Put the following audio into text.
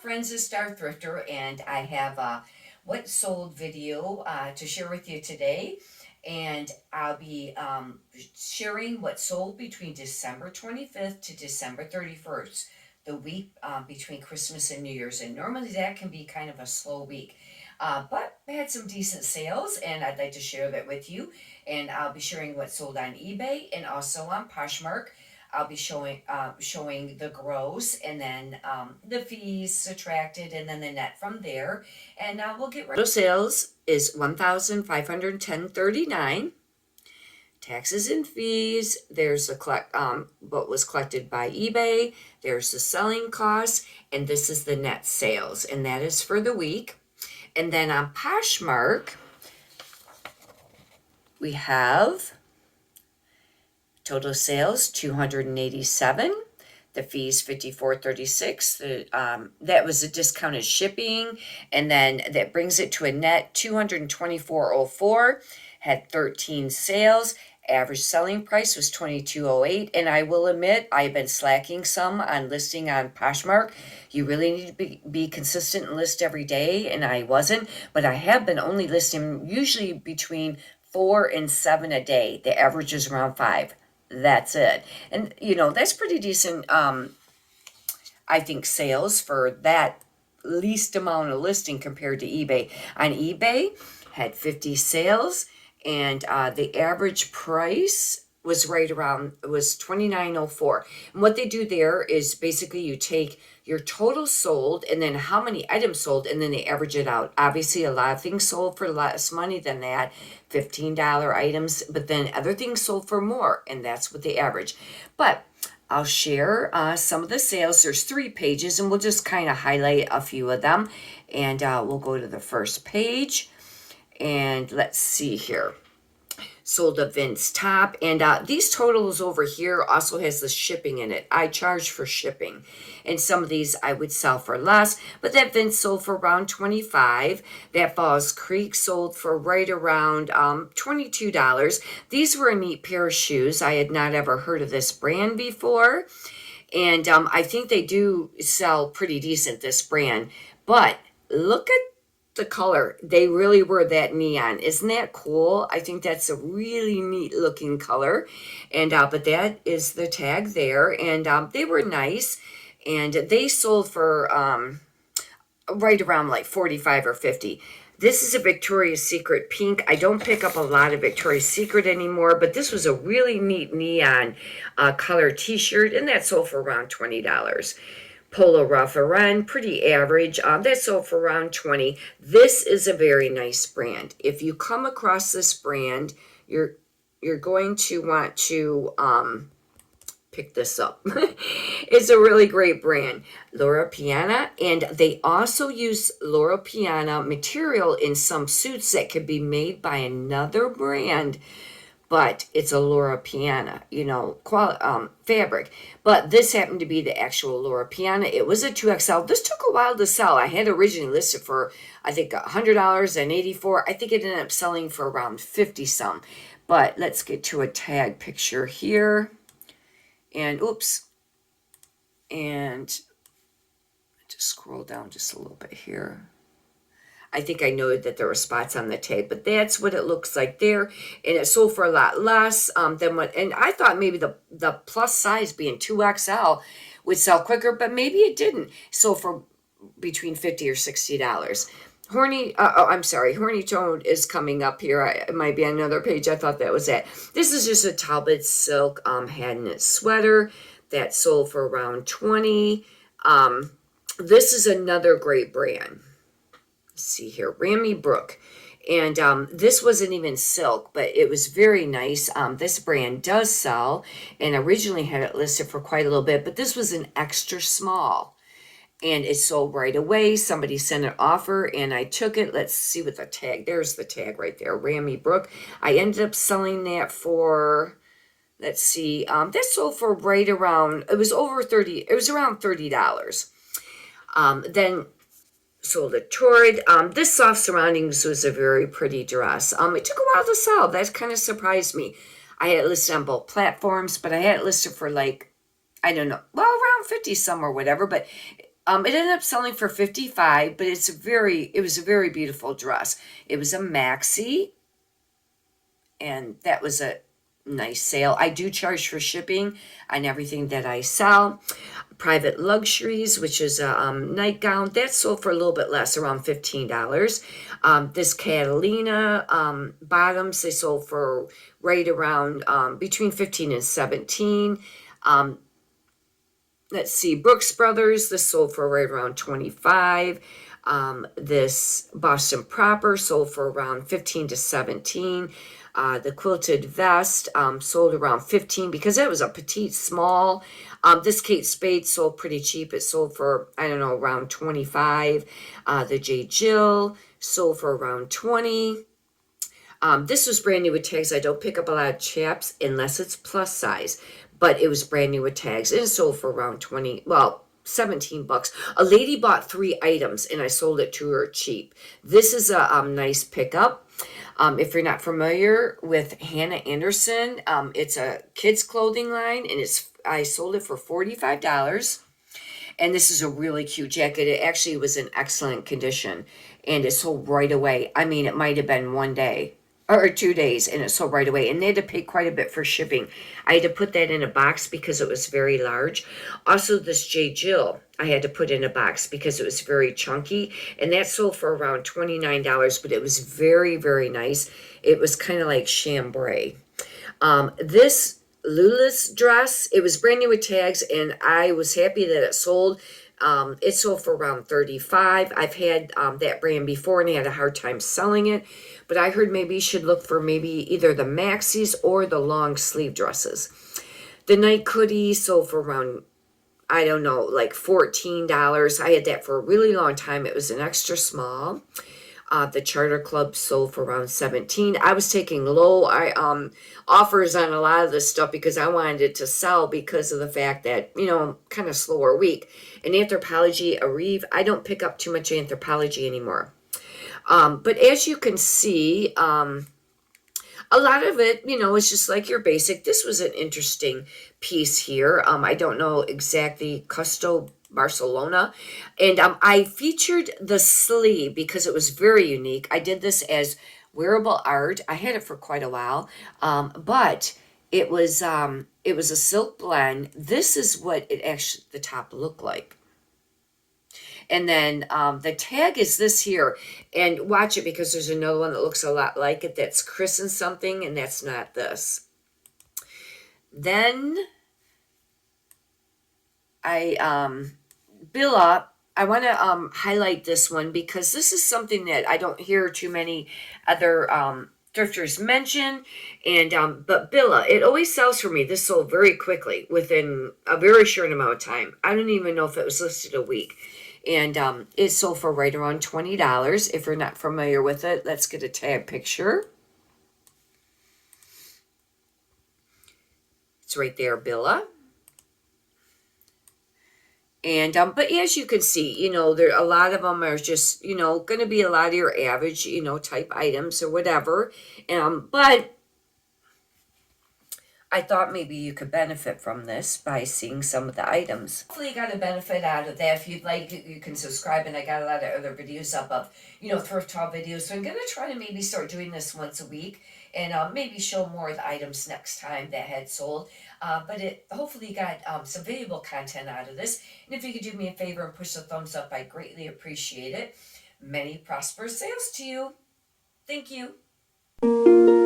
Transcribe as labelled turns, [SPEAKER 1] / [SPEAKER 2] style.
[SPEAKER 1] friends, is Star Thrifter, and I have a what sold video to share with you today. And I'll be sharing what sold between December 25th to December 31st, the week between Christmas and New Year's. And normally that can be kind of a slow week. But I had some decent sales, and I'd like to share that with you. And I'll be sharing what sold on eBay and also on Poshmark. I'll be showing the gross, and then the fees subtracted, and then the net from there. And we'll get right. Total sales is $1,510.39. Taxes and fees. There's what was collected by eBay. There's the selling costs, and this is the net sales, and that is for the week. And then on Poshmark, we have total sales 287. The fees 54.36. That was a discounted shipping, and then that brings it to a net 224.04. Had 13 sales. Average selling price was 22.08. And I will admit, I've been slacking some on listing on Poshmark. You really need to be consistent and list every day, and I wasn't. But I have been only listing usually between 4 and 7 a day. The average is around 5. That's it. And, that's pretty decent, I think, sales for that least amount of listing compared to eBay. On eBay, had 50 sales, and the average price was right around, it was $29.04. And what they do there is basically you take your total sold and then how many items sold, and then they average it out. Obviously, a lot of things sold for less money than that, $15 items, but then other things sold for more, and that's what they average. But I'll share some of the sales. There's 3 pages, and we'll just kind of highlight a few of them. And we'll go to the first page, and let's see here. Sold a Vince top, and these totals over here also has the shipping in it. I charge for shipping, and some of these I would sell for less, but that Vince sold for around $25. That Falls Creek sold for right around $22. These were a neat pair of shoes. I had not ever heard of this brand before, and I think they do sell pretty decent, this brand, but look at the color. They really were that neon. Isn't that cool? I think that's a really neat looking color. And but that is the tag there, and they were nice, and they sold for right around like 45 or 50. This is a Victoria's Secret pink. I don't pick up a lot of Victoria's Secret anymore, but this was a really neat neon color t-shirt, and that sold for around $20. Polo Ralph Lauren, pretty average. That sold for around $20. This is a very nice brand. If you come across this brand, you're going to want to pick this up. It's a really great brand, Loro Piana, and they also use Loro Piana material in some suits that could be made by another brand, but it's a Loro Piana, fabric. But this happened to be the actual Loro Piana. It was a 2XL. This took a while to sell. I had originally listed for, I think, $100 and $84. I think it ended up selling for around 50 some. But let's get to a tag picture here. And oops. And just scroll down just a little bit here. I think I know that there were spots on the tag, but that's what it looks like there. And it sold for a lot less than what, and I thought maybe the plus size being 2XL would sell quicker, but maybe it didn't. Sold for between $50 or $60. Horny Toad is coming up here. It might be on another page. I thought that was it. This is just a Talbot silk hat knit sweater that sold for around $20. This is another great brand. See here, Ramy Brook, and this wasn't even silk, but it was very nice. This brand does sell, and originally had it listed for quite a little bit, but this was an extra small, and it sold right away. Somebody sent an offer, and I took it. Let's see what the tag, there's the tag right there, Ramy Brook. I ended up selling that for, let's see, that sold for right around, it was around $30. Then sold a Torrid. This Soft Surroundings was a very pretty dress. It took a while to sell. That kind of surprised me. I had it listed on both platforms, but I had it listed for like, I don't know, well, around 50 some or whatever, but It ended up selling for 55, but it was a very beautiful dress. It was a maxi, and that was a nice sale. I do charge for shipping on everything that I sell. Private Luxuries, which is a nightgown, that sold for a little bit less, around $15. This Catalina bottoms, they sold for right around between 15 and 17. Um, let's see, Brooks Brothers, this sold for right around 25. This Boston Proper sold for around 15 to 17. The quilted vest sold around 15 because it was a petite small. This Kate Spade sold pretty cheap. It sold for, I don't know, around 25. The J. Jill sold for around 20. This was brand new with tags. I don't pick up a lot of chaps unless it's plus size, but it was brand new with tags. And it sold for around 20, well, $17. A lady bought 3 items and I sold it to her cheap. This is a nice pickup. If you're not familiar with Hannah Anderson, it's a kids clothing line, and I sold it for $45. And this is a really cute jacket. It actually was in excellent condition, and it sold right away. I mean, it might have been 1 day or 2 days, and it sold right away. And they had to pay quite a bit for shipping. I had to put that in a box because it was very large. Also, this J. Jill, I had to put in a box because it was very chunky, and that sold for around $29, but it was very, very nice. It was kind of like chambray. This Lula's dress, it was brand new with tags, and I was happy that it sold. It sold for around 35. I've had that brand before, and I had a hard time selling it, but I heard maybe you should look for maybe either the maxis or the long sleeve dresses. The night hoodie sold for around, I don't know, like $14. I had that for a really long time. It was an extra small. The Charter Club sold for around 17. I was taking low offers on a lot of this stuff because I wanted it to sell because of the fact that, kind of slower week. And Anthropologie, Arrive, I don't pick up too much Anthropologie anymore. But as you can see, a lot of it, is just like your basic. This was an interesting piece here. I don't know exactly, Custo Barcelona. And I featured the sleeve because it was very unique. I did this as wearable art. I had it for quite a while. But it was a silk blend. This is what it actually, the top looked like. And then the tag is this here. And watch it because there's another one that looks a lot like it. That's Chris and something, and that's not this. Then Billa, I want to highlight this one because this is something that I don't hear too many other thrifters mention. And but Billa, it always sells for me. This sold very quickly within a very short amount of time. I don't even know if it was listed a week. And it sold for right around $20. If you're not familiar with it, let's get a tag picture. It's right there, Billa. And but as you can see, there a lot of them are just going to be a lot of your average type items or whatever. But I thought maybe you could benefit from this by seeing some of the items. Hopefully you got a benefit out of that. If you'd like, you can subscribe, and I got a lot of other videos up of thrift haul videos. So I'm gonna try to maybe start doing this once a week, and maybe show more of the items next time that had sold. But hopefully you got some valuable content out of this. And if you could do me a favor and push the thumbs up, I greatly appreciate it. Many prosperous sales to you. Thank you.